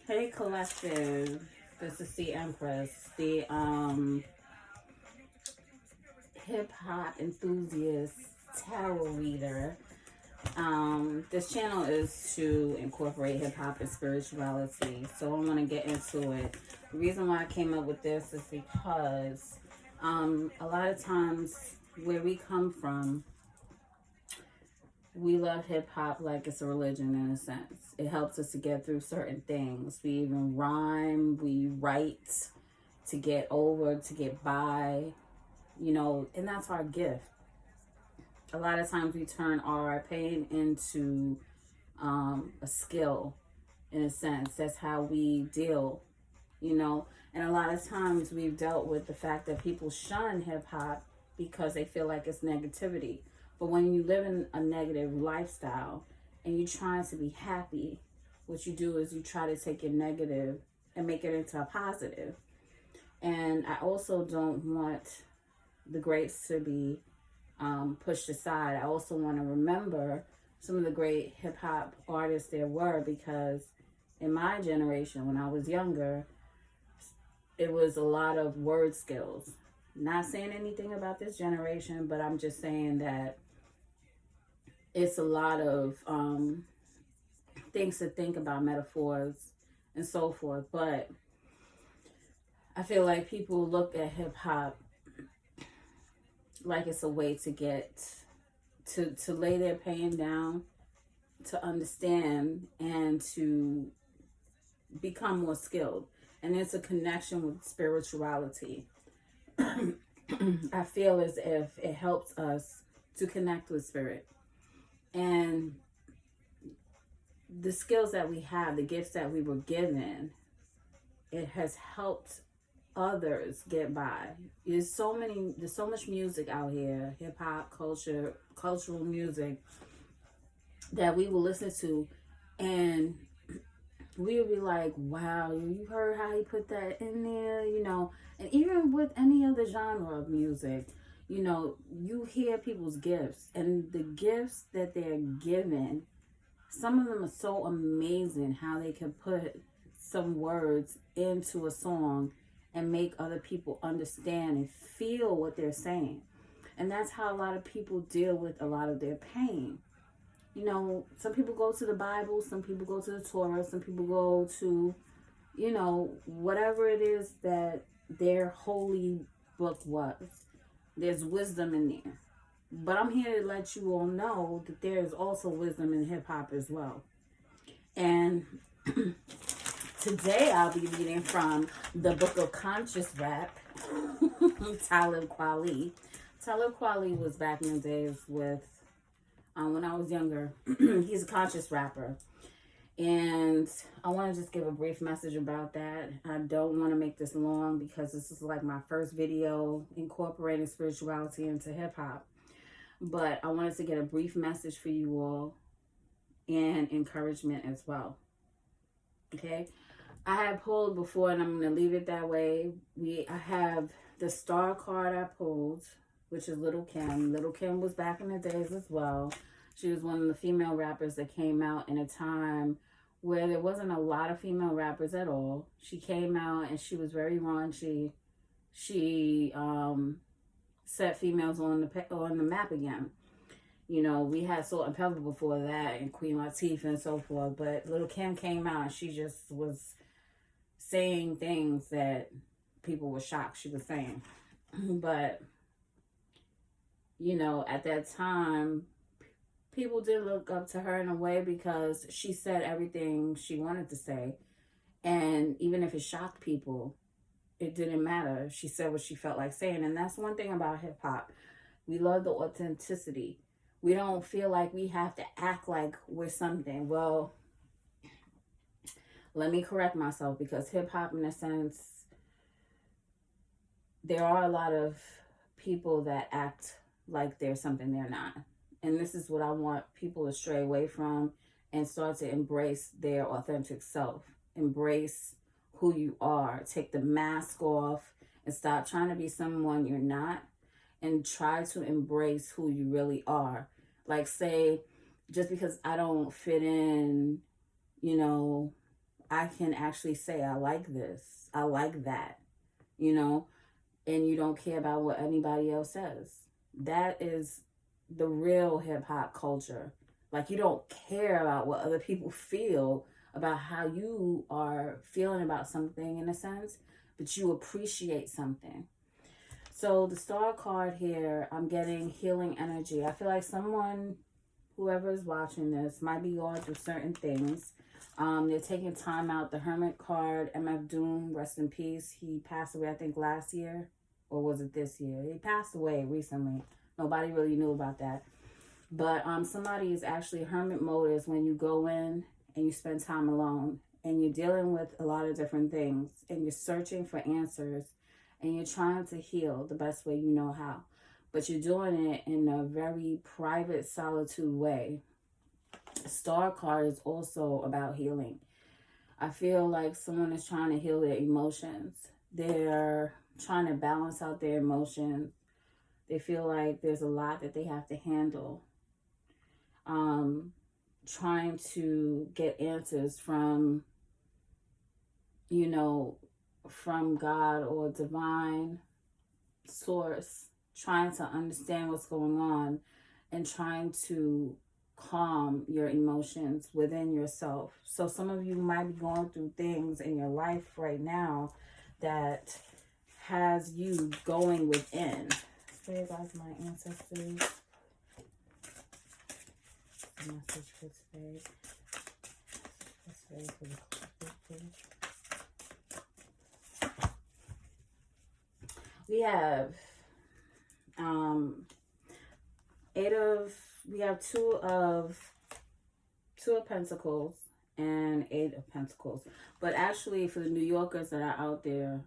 Hey collective, this is Empress, the hip hop enthusiast tarot reader. This channel is to incorporate hip hop and spirituality, so I want to get into it. The reason why I came up with this is because a lot of times where we come from, we love hip hop like it's a religion in a sense. It helps us to get through certain things. We even rhyme, we write to get over, to get by, and that's our gift. A lot of times we turn our pain into a skill in a sense. That's how we deal, you know. And a lot of times we've dealt with the fact that people shun hip hop because they feel like it's negativity. But when you live in a negative lifestyle and you're trying to be happy, what you do is you try to take your negative and make it into a positive. And I also don't want the greats to be pushed aside. I also want to remember some of the great hip hop artists there were, because in my generation, when I was younger, it was a lot of word skills. Not saying anything about this generation, but I'm just saying that it's a lot of things to think about, metaphors and so forth. But I feel like people look at hip hop like it's a way to get to lay their pain down, to understand, and to become more skilled. And it's a connection with spirituality. I feel as if it helps us to connect with spirit. And the skills that we have, the gifts that we were given, it has helped others get by. There's so much music out here, hip hop, cultural music that we will listen to, and we would be like, wow, you heard how he put that in there, and even with any other genre of music, you hear people's gifts, and the gifts that they're given, some of them are so amazing how they can put some words into a song and make other people understand and feel what they're saying. And that's how a lot of people deal with a lot of their pain. Some people go to the Bible, some people go to the Torah, some people go to, whatever it is that their holy book was. There's wisdom in there. But I'm here to let you all know that there is also wisdom in hip hop as well. And today I'll be reading from the book of Conscious Rap, Talib Kweli. Talib Kweli was back in the days with, when I was younger, he's a conscious rapper. And I want to just give a brief message about that. I don't want to make this long because this is like my first video incorporating spirituality into hip hop. But I wanted to get a brief message for you all and encouragement as well. Okay? I have pulled before, and I'm going to leave it that way. I have the star card I pulled, which is Little Kim. Little Kim was back in the days as well. She was one of the female rappers that came out in a time where there wasn't a lot of female rappers at all. She came out and she was very raunchy. She set females on the map again. We had Salt and Pepper before that, and Queen Latifah and so forth. But Little Kim came out and she just was saying things that people were shocked she was saying. But, at that time, people did look up to her in a way because she said everything she wanted to say. And even if it shocked people, it didn't matter. She said what she felt like saying. And that's one thing about hip hop. We love the authenticity. We don't feel like we have to act like we're something. Well, let me correct myself, because hip hop, in a sense, there are a lot of people that act like they're something they're not. And this is what I want people to stray away from and start to embrace their authentic self. Embrace who you are. Take the mask off and stop trying to be someone you're not, and try to embrace who you really are. Like, say, just because I don't fit in, I can actually say, I like this, I like that, you know, and you don't care about what anybody else says. That is the real hip hop culture. Like, you don't care about what other people feel about how you are feeling about something, in a sense, but you appreciate something. So the star card here, I'm getting healing energy. I feel like someone, whoever is watching this, might be going through certain things. They're taking time out. The Hermit card, MF Doom, rest in peace. He passed away, I think, last year. Or was it this year? He passed away recently. Nobody really knew about that. But somebody is actually, hermit mode is when you go in and you spend time alone. And you're dealing with a lot of different things. And you're searching for answers. And you're trying to heal the best way you know how. But you're doing it in a very private, solitude way. Star card is also about healing. I feel like someone is trying to heal their emotions. They're trying to balance out their emotions. They feel like there's a lot that they have to handle. Trying to get answers from, you know, from God or divine source, trying to understand what's going on and trying to calm your emotions within yourself. So some of you might be going through things in your life right now that has you going within. So you guys, my ancestors, message for today. For the collective. We have we have two of Pentacles and 8 of Pentacles. But actually, for the New Yorkers that are out there,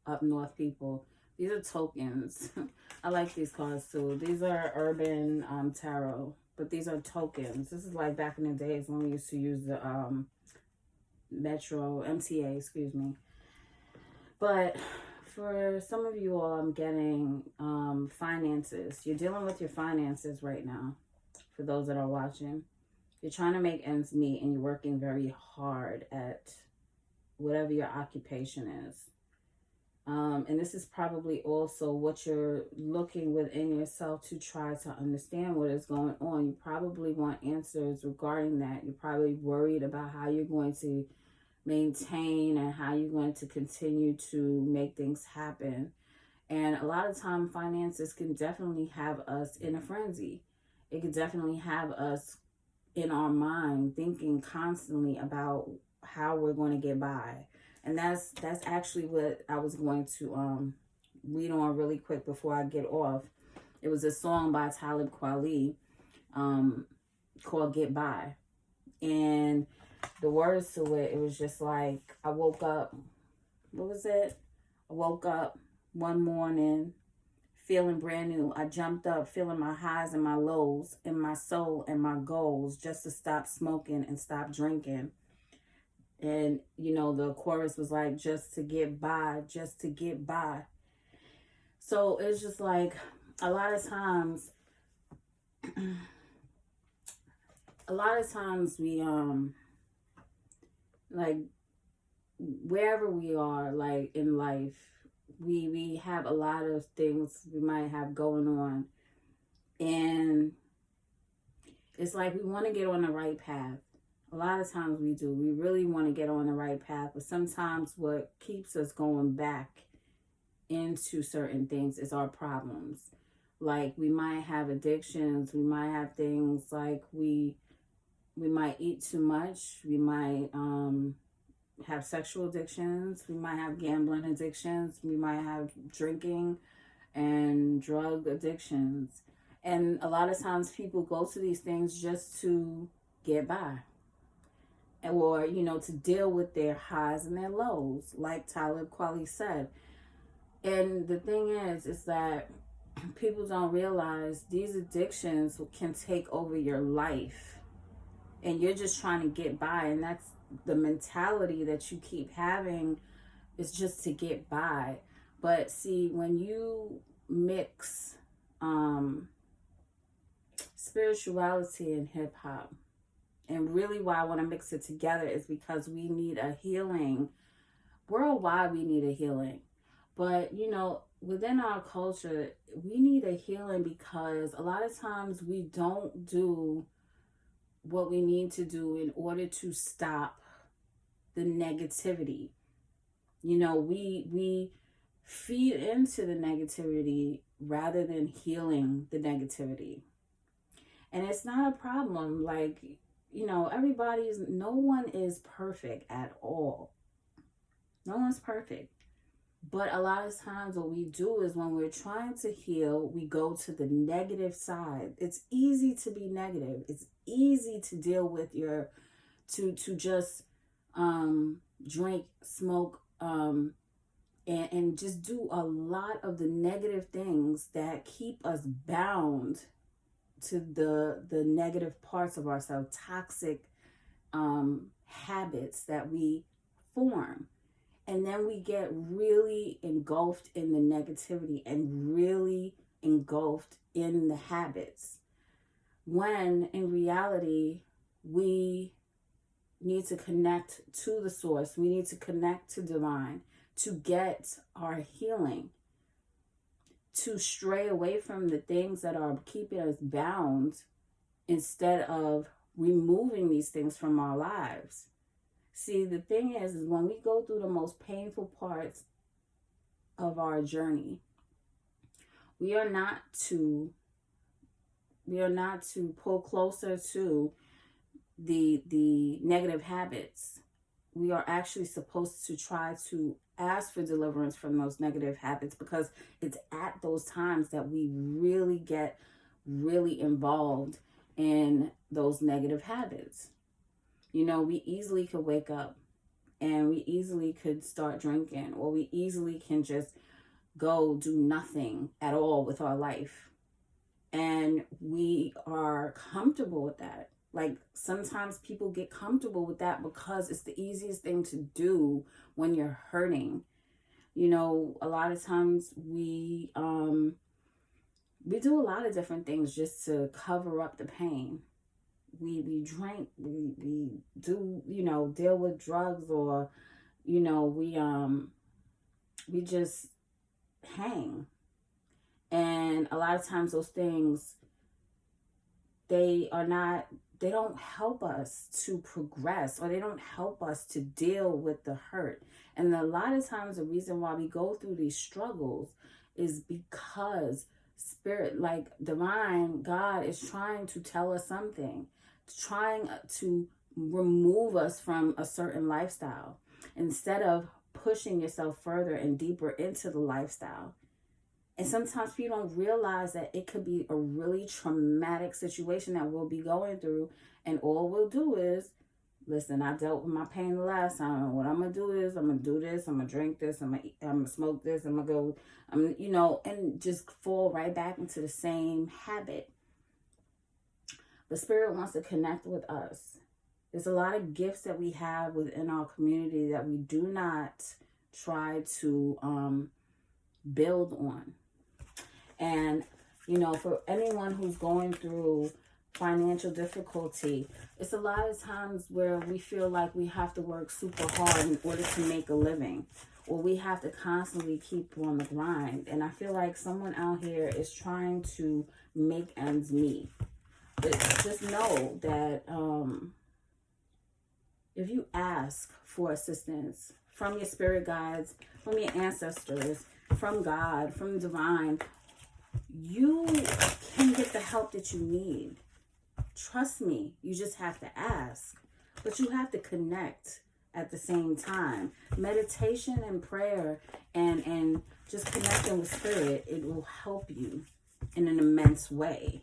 up north people, these are tokens. I like these cards too. These are urban tarot, but these are tokens. This is like back in the days when we used to use the MTA, excuse me. But for some of you all, I'm getting finances. You're dealing with your finances right now. For those that are watching, you're trying to make ends meet and you're working very hard at whatever your occupation is. And this is probably also what you're looking within yourself to try to understand what is going on. You probably want answers regarding that. You're probably worried about how you're going to maintain and how you're going to continue to make things happen. And a lot of time, finances can definitely have us in a frenzy. It can definitely have us in our mind thinking constantly about how we're going to get by. And that's actually what I was going to read on really quick before I get off. It was a song by Talib Kweli called Get By. And the words to it, it was just like, I woke up, what was it? I woke up one morning feeling brand new. I jumped up feeling my highs and my lows in my soul and my goals just to stop smoking and stop drinking. And, you know, the chorus was like, just to get by, just to get by. So it's just like a lot of times we, like wherever we are, like in life, we have a lot of things we might have going on. And it's like we want to get on the right path. A lot of times we do. We really want to get on the right path. But sometimes what keeps us going back into certain things is our problems. Like we might have addictions. We might have things like we might eat too much. We might have sexual addictions. We might have gambling addictions. We might have drinking and drug addictions. And a lot of times people go to these things just to get by. Or, you know, to deal with their highs and their lows, like Talib Kweli said. And the thing is that people don't realize these addictions can take over your life. And you're just trying to get by. And that's the mentality that you keep having, is just to get by. But see, when you mix spirituality and hip hop, And really why I want to mix it together is because we need a healing. Worldwide, we need a healing. But, you know, within our culture, we need a healing because a lot of times we don't do what we need to do in order to stop the negativity. You know, we feed into the negativity rather than healing the negativity. And it's not a problem. Like, you know, no one is perfect at all. No one's perfect. But a lot of times what we do is when we're trying to heal, we go to the negative side. It's easy to be negative. It's easy to deal with to just drink, smoke, and just do a lot of the negative things that keep us bound to the negative parts of ourselves, toxic habits that we form. And then we get really engulfed in the negativity and really engulfed in the habits. When in reality, we need to connect to the source. We need to connect to divine to get our healing, to stray away from the things that are keeping us bound instead of removing these things from our lives. See, the thing is when we go through the most painful parts of our journey, we are not to pull closer to the negative habits. We are actually supposed to try to ask for deliverance from those negative habits, because it's at those times that we really get really involved in those negative habits. You know, we easily could wake up and we easily could start drinking, or we easily can just go do nothing at all with our life. And we are comfortable with that. Like, sometimes people get comfortable with that because it's the easiest thing to do when you're hurting. You know, a lot of times we do a lot of different things just to cover up the pain. We drink, we do, you know, deal with drugs, or, you know, we just hang. And a lot of times those things, they don't help us to progress, or they don't help us to deal with the hurt. And a lot of times the reason why we go through these struggles is because spirit, like divine God, is trying to tell us something, trying to remove us from a certain lifestyle instead of pushing yourself further and deeper into the lifestyle. And sometimes people don't realize that it could be a really traumatic situation that we'll be going through. And all we'll do is, listen, I dealt with my pain the last time. And what I'm going to do is, I'm going to do this. I'm going to drink this. I'm going to smoke this. I'm going to go, you know, and just fall right back into the same habit. The spirit wants to connect with us. There's a lot of gifts that we have within our community that we do not try to build on. And, you know, for anyone who's going through financial difficulty, it's a lot of times where we feel like we have to work super hard in order to make a living, or we have to constantly keep on the grind. And I feel like someone out here is trying to make ends meet. But just know that if you ask for assistance from your spirit guides, from your ancestors, from God, from divine, you can get the help that you need. Trust me, you just have to ask. But you have to connect at the same time. Meditation and prayer and just connecting with spirit, it will help you in an immense way.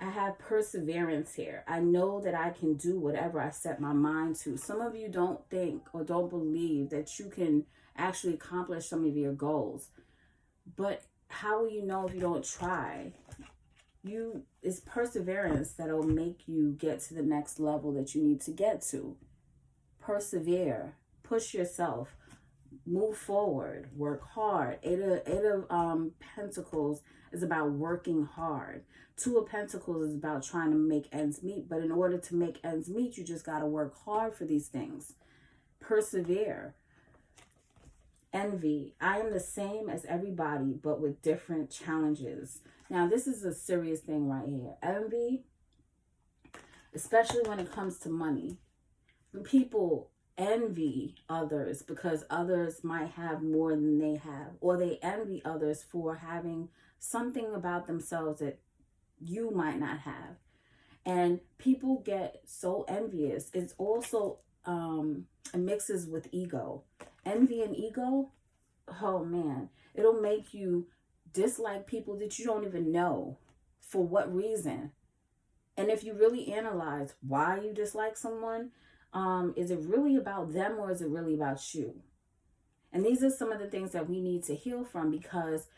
I have perseverance here. I know that I can do whatever I set my mind to. Some of you don't think or don't believe that you can actually accomplish some of your goals. But how will you know if you don't try? It's perseverance that'll make you get to the next level that you need to get to. Persevere. Push yourself. move forward, work hard. Eight of Pentacles is about working hard. Two of Pentacles is about trying to make ends meet. But in order to make ends meet, you just got to work hard for these things. Persevere. Envy. I am the same as everybody, but with different challenges. Now, this is a serious thing right here. Envy, especially when it comes to money. When people envy others because others might have more than they have, or they envy others for having something about themselves that you might not have. And people get so envious. It's also it mixes with ego. Envy and ego, oh man, it'll make you dislike people that you don't even know. For what reason? And if you really analyze why you dislike someone, is it really about them or is it really about you? And these are some of the things that we need to heal from, because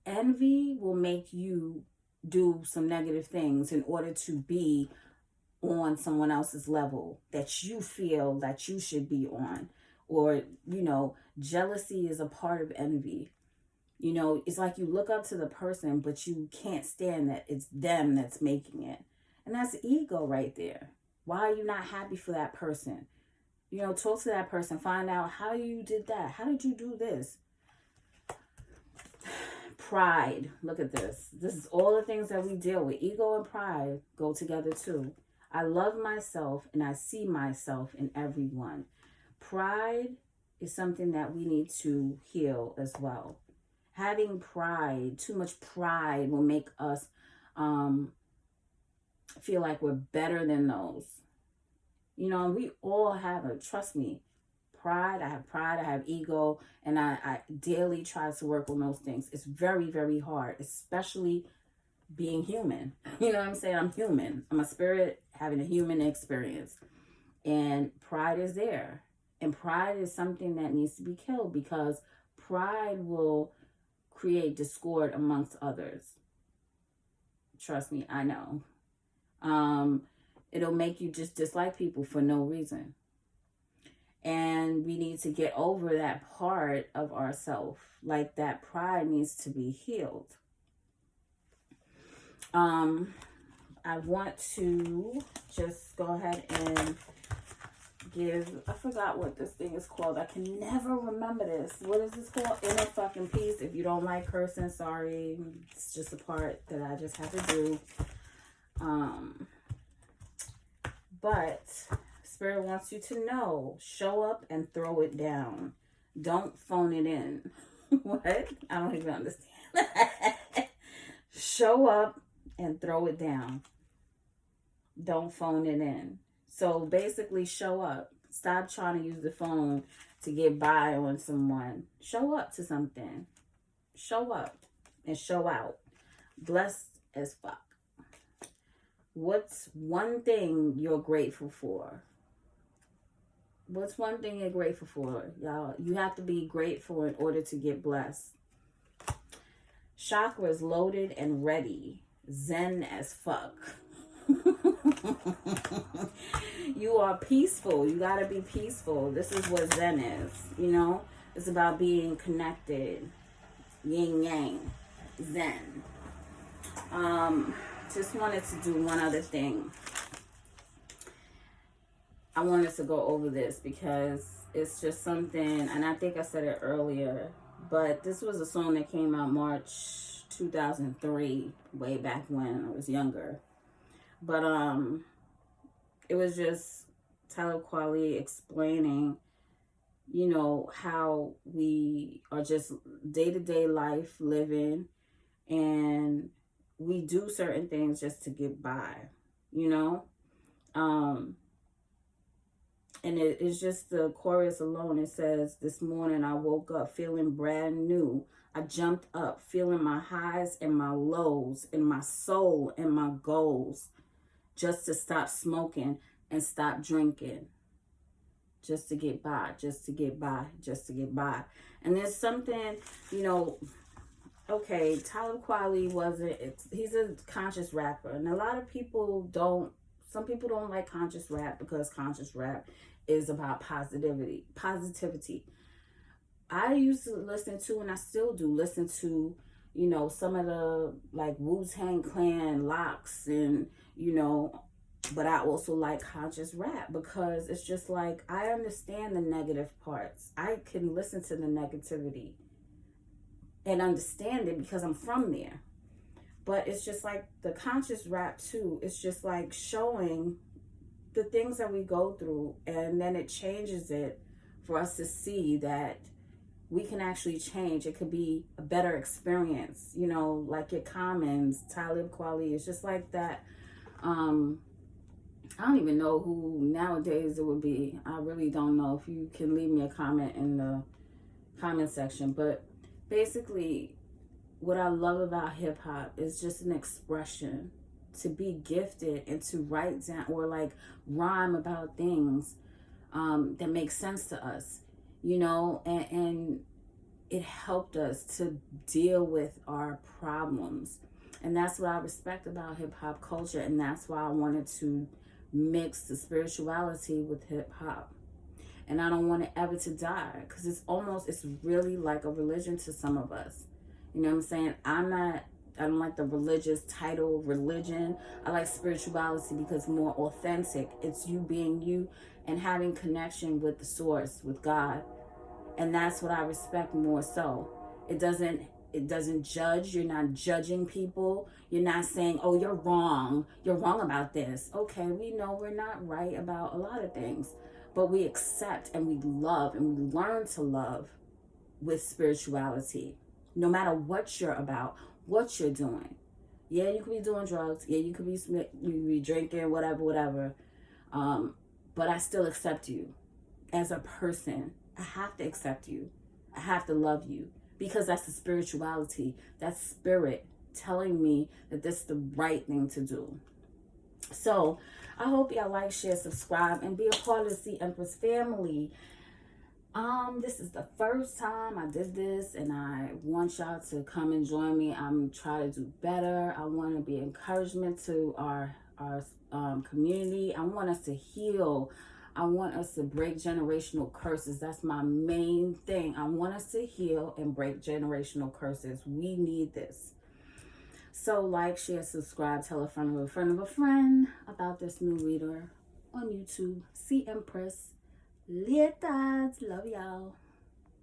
envy will make you do some negative things in order to be on someone else's level that you feel that you should be on. Or, jealousy is a part of envy. It's like you look up to the person, but you can't stand that it's them that's making it. And that's ego right there. Why are you not happy for that person? Talk to that person. Find out how you did that. How did you do this? Pride. Look at this. This is all the things that we deal with. Ego and pride go together too. I love myself and I see myself in everyone. Pride is something that we need to heal as well. Having pride, too much pride, will make us feel like we're better than those. We all have it. Trust me. Pride, I have ego, and I daily try to work on those things. It's very, very hard, especially being human. You know what I'm saying? I'm human. I'm a spirit having a human experience. And pride is there. And pride is something that needs to be killed, because pride will create discord amongst others. Trust me, I know. It'll make you just dislike people for no reason. And we need to get over that part of ourselves. Like, that pride needs to be healed. I want to just go ahead and give, I forgot what this thing is called. I can never remember this. What is this called? Inner fucking peace. If you don't like cursing, sorry. It's just a part that I just have to do. But Spirit wants you to know, show up and throw it down. Don't phone it in. What? I don't even understand. Show up and throw it down. Don't phone it in. So basically, show up. Stop trying to use the phone to get by on someone. Show up to something. Show up and show out. Blessed as fuck. What's one thing you're grateful for? What's one thing you're grateful for? Y'all, you have to be grateful in order to get blessed. Chakras loaded and ready. Zen as fuck. You are peaceful. You gotta be peaceful. This is what Zen is. It's about being connected. Yin yang. Zen. Just wanted to do one other thing. I wanted to go over this because it's just something, and I think I said it earlier, but this was a song that came out March 2003, way back when I was younger. But it was just Tyler Qualley explaining, how we are just day-to-day life living, and we do certain things just to get by, and it is just the chorus alone. It says, this morning I woke up feeling brand new. I jumped up feeling my highs and my lows and my soul and my goals, just to stop smoking and stop drinking, just to get by, just to get by, just to get by. And there's something, okay, Tyler Qualley he's a conscious rapper, and a lot of people some people don't like conscious rap because conscious rap is about positivity. I used to listen to, and I still do listen to, you know, some of the like Wu-Tang Clan locks, and you know, but I also like conscious rap because it's just like I understand the negative parts. I can listen to the negativity and understand it because I'm from there. But it's just like the conscious rap too. It's just like showing the things that we go through, and then it changes it for us to see that we can actually change. It could be a better experience, you know, like your Commons, Talib Kweli. It's just like that. I don't even know who nowadays it would be. I really don't know. If you can leave me a comment in the comment section. But basically, what I love about hip hop is just an expression, to be gifted and to write down or like rhyme about things that make sense to us, you know, and it helped us to deal with our problems. And that's what I respect about hip hop culture. And that's why I wanted to mix the spirituality with hip hop. And I don't want it ever to die, because it's really like a religion to some of us. You know what I'm saying? I don't like the religious title, religion. I like spirituality because it's more authentic. It's you being you and having connection with the source, with God. And that's what I respect more so. It doesn't judge. You're not judging people. You're not saying, oh, you're wrong about this. Okay, we know we're not right about a lot of things, but we accept and we love and we learn to love with spirituality, no matter what you're about, what you're doing. Yeah, you could be doing drugs. Yeah, you could be drinking, whatever. But I still accept you as a person. I have to accept you. I have to love you, because that's the spirituality. That's spirit telling me that this is the right thing to do. So I hope y'all like, share, subscribe, and be a part of the Empress family. This is the first time I did this, and I want y'all to come and join me. I'm trying to do better. I want to be encouragement to our community. I want us to heal. I want us to break generational curses. That's my main thing. I want us to heal and break generational curses. We need this. So like, share, subscribe, tell a friend of a friend of a friend about this new reader on YouTube. Cempress. Love y'all.